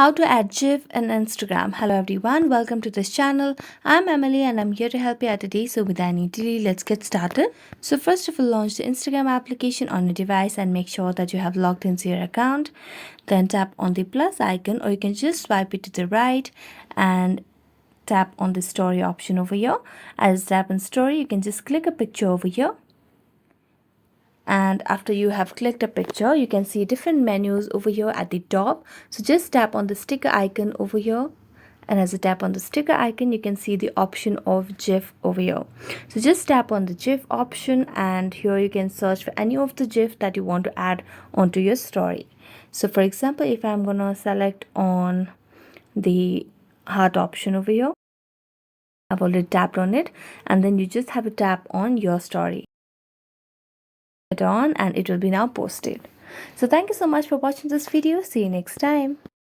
How to add GIF in Instagram. Hello everyone, welcome to this channel. I'm Emily and I'm here to help you out today. So without any delay, let's get started. So first of all, launch the Instagram application on your device and make sure that you have logged into your account. Then tap on the plus icon, or you can just swipe it to the right and tap on the story option over here. As tap on story, you can just click a picture over here. And after you have clicked a picture, you can see different menus over here at the top. So just tap on the sticker icon over here, and as you tap on the sticker icon, you can see the option of GIF over here. So just tap on the GIF option, and here you can search for any of the GIF that you want to add onto your story. So for example, if I'm gonna select on the heart option over here, I've already tapped on it, and then you just have to tap on your story it on, and it will be now posted. So thank you so much for watching this video. See you next time.